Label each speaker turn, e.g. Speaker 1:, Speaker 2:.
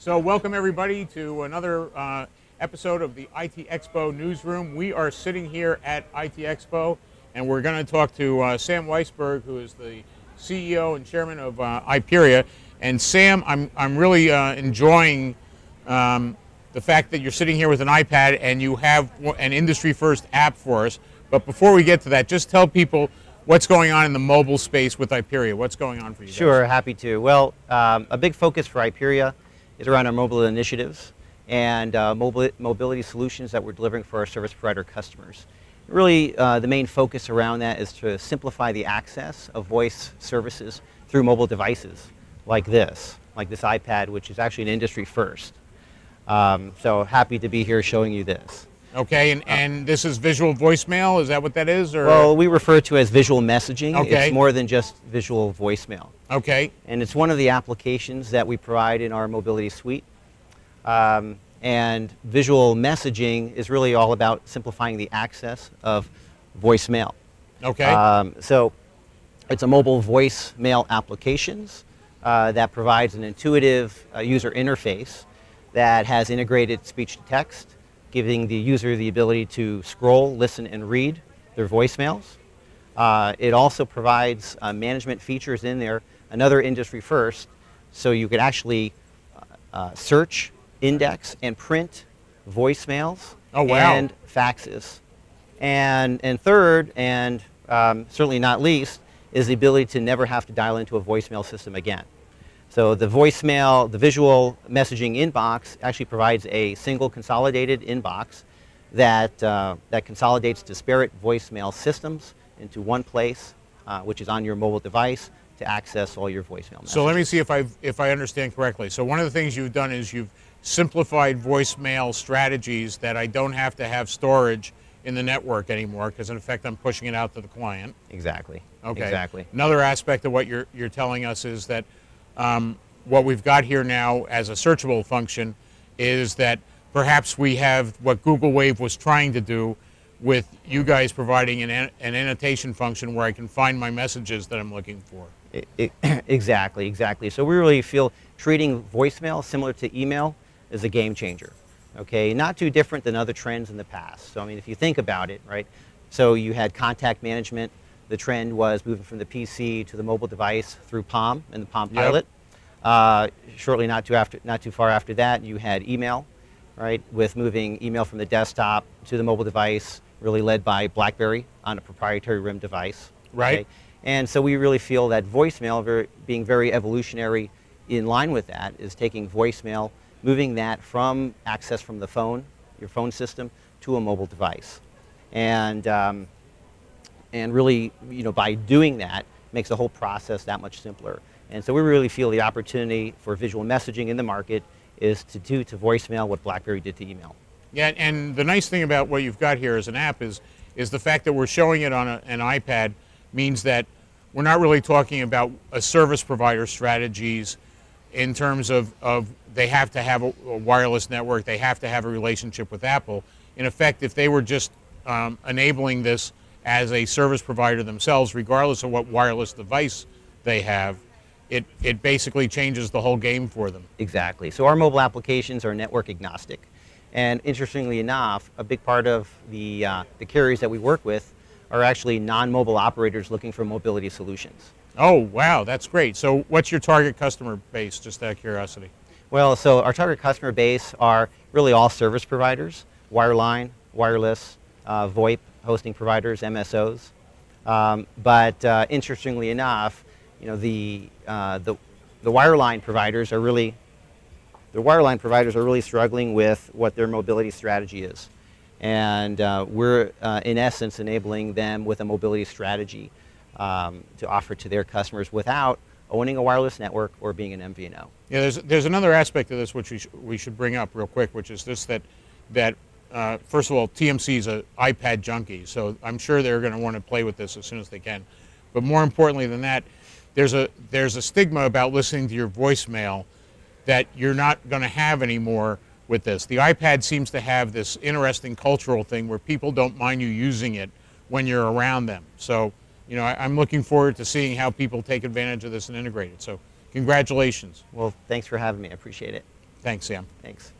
Speaker 1: So welcome everybody to another episode of the IT Expo Newsroom. We are sitting here at IT Expo and we're going to talk to Sam Weisberg, who is the CEO and chairman of Iperia. And Sam, I'm really enjoying the fact that you're sitting here with an iPad and you have an industry first app for us. But before we get to that, just tell people what's going on in the mobile space with Iperia. What's going on for you guys?
Speaker 2: Sure, happy to. Well, a big focus for Iperia is around our mobile initiatives and mobility solutions that we're delivering for our service provider customers. Really, the main focus around that is to simplify the access of voice services through mobile devices like this iPad, which is actually an industry first. So happy to be here showing you this.
Speaker 1: Okay, and this is visual voicemail, is that what that is? Or?
Speaker 2: Well, we refer to it as visual messaging.
Speaker 1: Okay.
Speaker 2: It's more than just visual voicemail.
Speaker 1: Okay.
Speaker 2: And it's one of the applications that we provide in our mobility suite. And visual messaging is really all about simplifying the access of voicemail.
Speaker 1: Okay.
Speaker 2: So it's a mobile voicemail applications that provides an intuitive user interface that has integrated speech to text, giving the user the ability to scroll, listen, and read their voicemails. It also provides management features in there, another industry first, so you could actually search, index, and print voicemails and faxes. And third, and certainly not least, is the ability to never have to dial into a voicemail system again. So the voicemail, the visual messaging inbox actually provides a single consolidated inbox that consolidates disparate voicemail systems into one place, which is on your mobile device to access all your voicemail messages.
Speaker 1: So let me see if I understand correctly. So one of the things you've done is you've simplified voicemail strategies that I don't have to have storage in the network anymore, because in effect I'm pushing it out to the client.
Speaker 2: Exactly.
Speaker 1: Okay.
Speaker 2: Exactly.
Speaker 1: Another aspect of what you're telling us is that what we've got here now as a searchable function is that perhaps we have what Google Wave was trying to do with you guys providing an annotation function where I can find my messages that I'm looking for.
Speaker 2: Exactly. So we really feel treating voicemail similar to email is a game changer. Okay, not too different than other trends in the past. So I mean, if you think about it, right? So you had contact management. The trend was moving from the PC to the mobile device through Palm and the Palm Pilot. Shortly, not too far after that, you had email, right? With moving email from the desktop to the mobile device, really led by BlackBerry on a proprietary RIM device.
Speaker 1: Right.
Speaker 2: Okay? And so we really feel that voicemail, being very evolutionary in line with that, is taking voicemail, moving that from access from the phone, your phone system, to a mobile device. And really, by doing that, makes the whole process that much simpler. And so we really feel the opportunity for visual messaging in the market is to do to voicemail what BlackBerry did to email.
Speaker 1: Yeah, and the nice thing about what you've got here as an app is the fact that we're showing it on an iPad means that we're not really talking about a service provider strategies in terms of they have to have a wireless network, they have to have a relationship with Apple. In effect, if they were just enabling this as a service provider themselves, regardless of what wireless device they have, it basically changes the whole game for them.
Speaker 2: Exactly. So our mobile applications are network agnostic. And interestingly enough, a big part of the carriers that we work with are actually non-mobile operators looking for mobility solutions.
Speaker 1: Oh, wow, that's great. So what's your target customer base, just out of curiosity?
Speaker 2: Well, so our target customer base are really all service providers, wireline, wireless, VoIP, hosting providers, MSOs. But interestingly enough, the wireline providers are really struggling with what their mobility strategy is, and we're in essence enabling them with a mobility strategy to offer to their customers without owning a wireless network or being an MVNO.
Speaker 1: Yeah, there's another aspect of this which we should bring up real quick, which is this that first of all, TMC is an iPad junkie, so I'm sure they're going to want to play with this as soon as they can. But more importantly than that, there's a stigma about listening to your voicemail that you're not going to have anymore with this. The iPad seems to have this interesting cultural thing where people don't mind you using it when you're around them. So, I'm looking forward to seeing how people take advantage of this and integrate it. So, congratulations.
Speaker 2: Well, thanks for having me. I appreciate it.
Speaker 1: Thanks, Sam.
Speaker 2: Thanks.